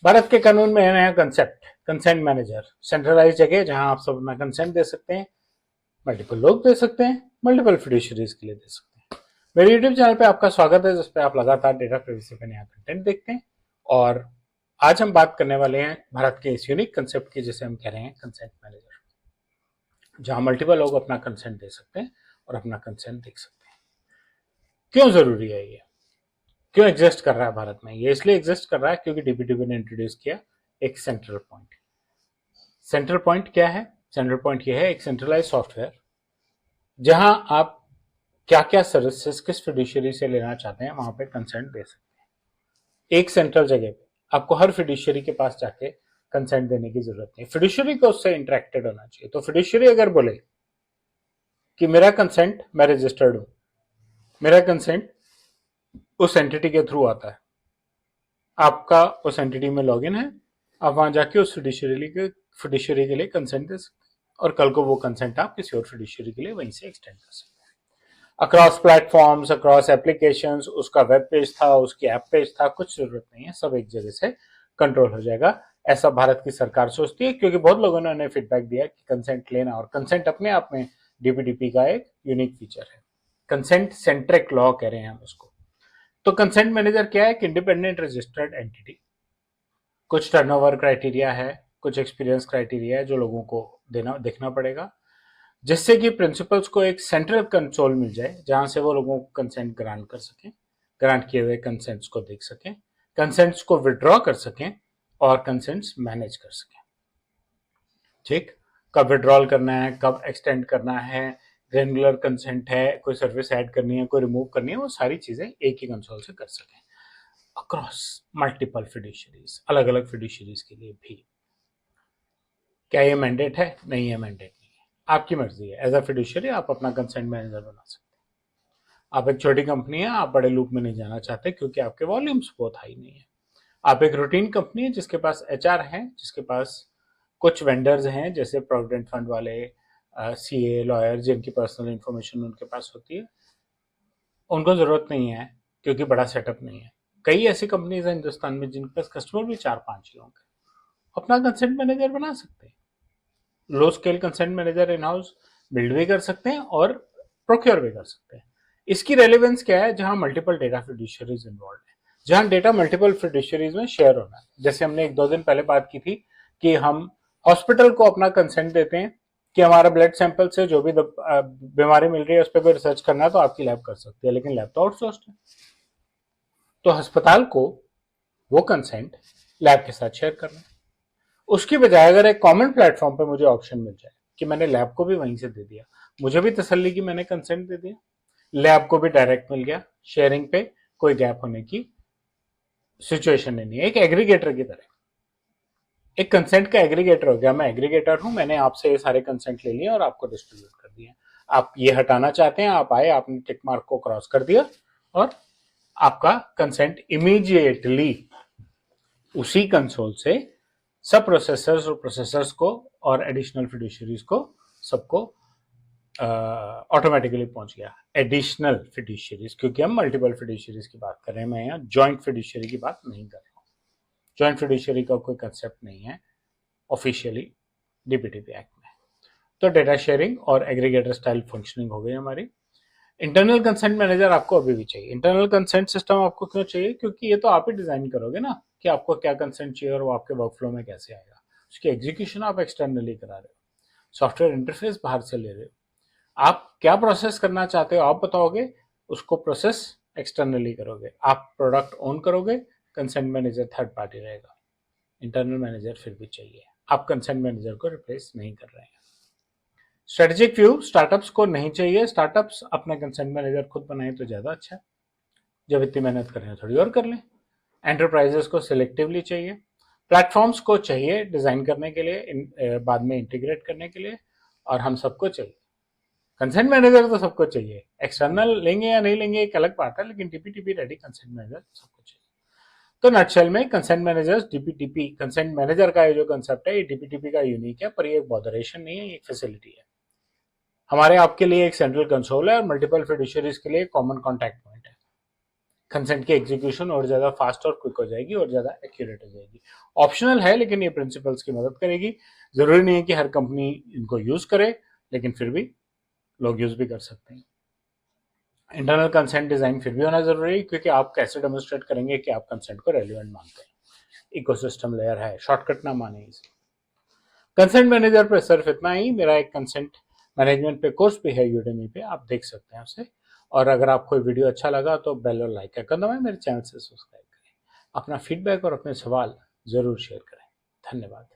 भारत के कानून में है नया कंसेप्ट कंसेंट मैनेजर, सेंट्रलाइज जगह जहां आप सब अपना कंसेंट दे सकते हैं, मल्टीपल लोग दे सकते हैं, मल्टीपल फिड्यूशरीज के लिए दे सकते हैं। मेरे यूट्यूब चैनल पे आपका स्वागत है, जिसपे आप लगातार डेटा प्राइवेसी पे नया कंटेंट देखते हैं। और आज हम बात करने वाले हैं भारत के इस यूनिक कंसेप्ट की, जिसे हम कह रहे हैं कंसेंट मैनेजर, जहां मल्टीपल लोग अपना कंसेंट दे सकते हैं और अपना कंसेंट देख सकते हैं। क्यों जरूरी है ये, क्यों एग्जिस्ट कर रहा है भारत में? ये इसलिए एग्जिस्ट कर रहा है क्योंकि डीपीटीपी ने इंट्रोड्यूस किया एक सेंट्रल पॉइंट। सेंट्रल पॉइंट क्या है? सेंट्रल पॉइंट ये है एक सेंट्रलाइज सॉफ्टवेयर जहां आप क्या क्या सर्विसेज किस फिड्यूशरी से लेना चाहते हैं वहां पे कंसेंट दे सकते हैं। एक सेंट्रल जगह पे आपको हर फिड्यूशरी के पास जाके कंसेंट देने की जरूरत नहीं। फिड्यूशरी को उससे इंटरेक्टेड होना चाहिए। तो फिड्यूशरी अगर बोले कि मेरा कंसेंट, मैं रजिस्टर्ड हूं, मेरा कंसेंट उस एंटिटी के थ्रू आता है, आपका उस एंटिटी में लॉगिन है, आप वहां जाके उस फिड्यूशरी के लिए कंसेंट दे सकते हैं और कल को वो कंसेंट आप किसी और फिड्यूशरी के लिए वहीं से एक्सटेंड कर सकते हैं। अक्रॉस प्लेटफॉर्म्स, अक्रॉस एप्लीकेशंस, उसका वेब पेज था, उसकी ऐप पेज था, कुछ जरूरत नहीं है, सब एक जगह से कंट्रोल हो जाएगा। ऐसा भारत की सरकार सोचती है क्योंकि बहुत लोगों ने फीडबैक दिया कि कंसेंट लेना और कंसेंट अपने आप में डीपीडीपी का एक यूनिक फीचर है। कंसेंट सेंट्रिक लॉ कह रहे हैं हम उसको। तो कंसेंट मैनेजर क्या है? एक इंडिपेंडेंट रजिस्टर्ड एंटिटी। कुछ टर्नओवर क्राइटेरिया है, कुछ एक्सपीरियंस क्राइटेरिया है जो लोगों को देखना पड़ेगा, जिससे कि प्रिंसिपल्स को एक सेंट्रल कंसोल मिल जाए जहां से वो लोगों को कंसेंट ग्रांट कर सकें, ग्रांट किए हुए कंसेंट्स को देख सकें, कंसेंट्स को विड्रॉ कर सकें और कंसेंट्स मैनेज कर सकें। ठीक, कब विड्रॉल करना है, कब एक्सटेंड करना है, ग्रेनुलर कंसेंट है, कोई सर्विस ऐड करनी है, कोई रिमूव करनी है, वो सारी चीजें एक ही कंसोल से कर सकें अक्रॉस मल्टीपल फिड्यूशरीज, अलग अलग फिड्यूशरीज के लिए भी। क्या ये मैंडेट है? नहीं है, मैंडेट नहीं है, आपकी मर्जी है। एज अ फिड्यूशरी आप अपना कंसेंट मैनेजर बना सकते हैं। आप एक छोटी कंपनी है, आप बड़े लूप में नहीं जाना चाहते क्योंकि आपके वॉल्यूम्स बहुत हाई नहीं है। आप एक रूटीन कंपनी है जिसके पास एचआर है, जिसके पास कुछ वेंडर्स हैं जैसे प्रोविडेंट फंड वाले, सीए, लॉयर, जिनकी पर्सनल इंफॉर्मेशन उनके पास होती है, उनको जरूरत नहीं है क्योंकि बड़ा सेटअप नहीं है। कई ऐसी कंपनीज हैं हिंदुस्तान में जिनके पास कस्टमर भी 4-5 ही होंगे, अपना कंसेंट मैनेजर बना सकते हैं। Low scale content manager in house build भी कर सकते हैं और प्रोक्योर भी कर सकते हैं। इसकी रेलिवेंस क्या है? जहां मल्टीपल डेटा फिड्यूशरीज इन्वॉल्व है, जहां डेटा मल्टीपल फिड्यूशरीज में शेयर होना है। जैसे हमने 1-2 दिन पहले बात की थी कि हम हॉस्पिटल को अपना कंसेंट देते हैं कि हमारा ब्लड सैंपल से जो भी बीमारी मिल रही है उस पर कोई रिसर्च करना है तो आपकी लैब कर सकती है, लेकिन लैब तो आउटसोर्स्ड है। तो अस्पताल को वो कंसेंट लैब के साथ शेयर करना है। उसकी बजाय अगर एक कॉमन प्लेटफॉर्म पे मुझे ऑप्शन मिल जाए कि मैंने लैब को भी वहीं से दे दिया, मुझे भी तसल्ली की मैंने कंसेंट दे दिया, लैब को भी डायरेक्ट मिल गया, शेयरिंग पे कोई गैप होने की सिचुएशन नहीं है। एक एग्रीगेटर की तरह, एक कंसेंट का एग्रीगेटर हो गया। मैं एग्रीगेटर हूं, मैंने आपसे ये सारे कंसेंट ले लिए और आपको डिस्ट्रीब्यूट कर दिए। आप ये हटाना चाहते हैं, आप आए, आपने टिक मार्क को क्रॉस कर दिया और आपका कंसेंट इमीडिएटली उसी कंसोल से सब प्रोसेसर्स और प्रोसेसर्स को और एडिशनल फिड्यूशरीज को सबको ऑटोमेटिकली पहुंच गया। एडिशनल फिड्यूशरीज, क्योंकि हम मल्टीपल फिड्यूशरीज की बात कर रहे हैं, मैं यहाँ ज्वाइंट फिड्यूशरी की बात नहीं कर रहा हूँ। ज्वाइंट फिड्यूशरी का कोई कंसेप्ट नहीं है ऑफिशियली डीपीटीपी एक्ट में। तो डेटा शेयरिंग और एग्रीगेटर स्टाइल फंक्शनिंग हो गई हमारी। इंटरनल कंसेंट मैनेजर आपको अभी भी चाहिए। इंटरनल कंसेंट सिस्टम आपको क्यों चाहिए? क्योंकि ये तो आप ही डिजाइन करोगे ना कि आपको क्या कंसेंट चाहिए और वो आपके वर्कफ्लो में कैसे आएगा। उसकी एग्जीक्यूशन आप एक्सटर्नली करा रहे हो, सॉफ्टवेयर इंटरफेस बाहर से ले रहे हो। आप क्या प्रोसेस करना चाहते हो आप बताओगे, उसको प्रोसेस एक्सटर्नली करोगे। आप प्रोडक्ट ओन करोगे, कंसेंट मैनेजर थर्ड पार्टी रहेगा, इंटरनल मैनेजर फिर भी चाहिए। आप कंसेंट मैनेजर को रिप्लेस नहीं कर रहे हैं। स्ट्रेटेजिक व्यू स्टार्टअप्स को नहीं चाहिए। स्टार्टअप्स अपना कंसेंट मैनेजर खुद बनाए तो ज्यादा अच्छा है। जब इतनी मेहनत कर रहे हैं थोड़ी और कर लें। एंटरप्राइजेस को सिलेक्टिवली चाहिए। प्लेटफॉर्म्स को चाहिए डिजाइन करने के लिए, बाद में इंटीग्रेट करने के लिए, और हम सबको चाहिए। कंसेंट मैनेजर तो सबको चाहिए, एक्सटर्नल लेंगे या नहीं लेंगे एक अलग बात है, लेकिन डीपीटीपी रेडी कंसेंट मैनेजर सबको चाहिए। तो नटशेल में consent manager DPTP consent manager का ये जो कंसेप्ट है ये डीपीटीपी का यूनिक है, पर ये एक बॉदरेशन नहीं है, ये एक फैसिलिटी है। हमारे आपके लिए एक सेंट्रल कंसोल है और मल्टीपल फिड्यूशरीज के लिए कॉमन कॉन्टैक्ट पॉइंट है। कंसेंट की एग्जीक्यूशन और ज़्यादा फास्ट और क्विक हो जाएगी और ज़्यादा एक्यूरेट हो जाएगी। ऑप्शनल है, लेकिन ये प्रिंसिपल्स की मदद करेगी। ज़रूरी नहीं है कि हर कंपनी इनको यूज़ करे, लेकिन फिर भी लोग यूज़ भी कर सकते हैं। इंटरनल कंसेंट डिज़ाइन फिर भी होना ज़रूरी है, क्योंकि आप कैसे डेमोन्स्ट्रेट करेंगे कि आप कंसेंट को रेलिवेंट मानते हैं। इकोसिस्टम लेयर है, शॉर्टकट ना माने इसे। कंसेंट मैनेजर पे सिर्फ इतना ही। मेरा एक कंसेंट मैनेजमेंट पे कोर्स भी है यूडेमी पे, आप देख सकते हैं उसे। और अगर आपको वीडियो अच्छा लगा तो बेल और लाइक का दबाएं, मेरे चैनल से सब्सक्राइब करें। अपना फीडबैक और अपने सवाल जरूर शेयर करें। धन्यवाद।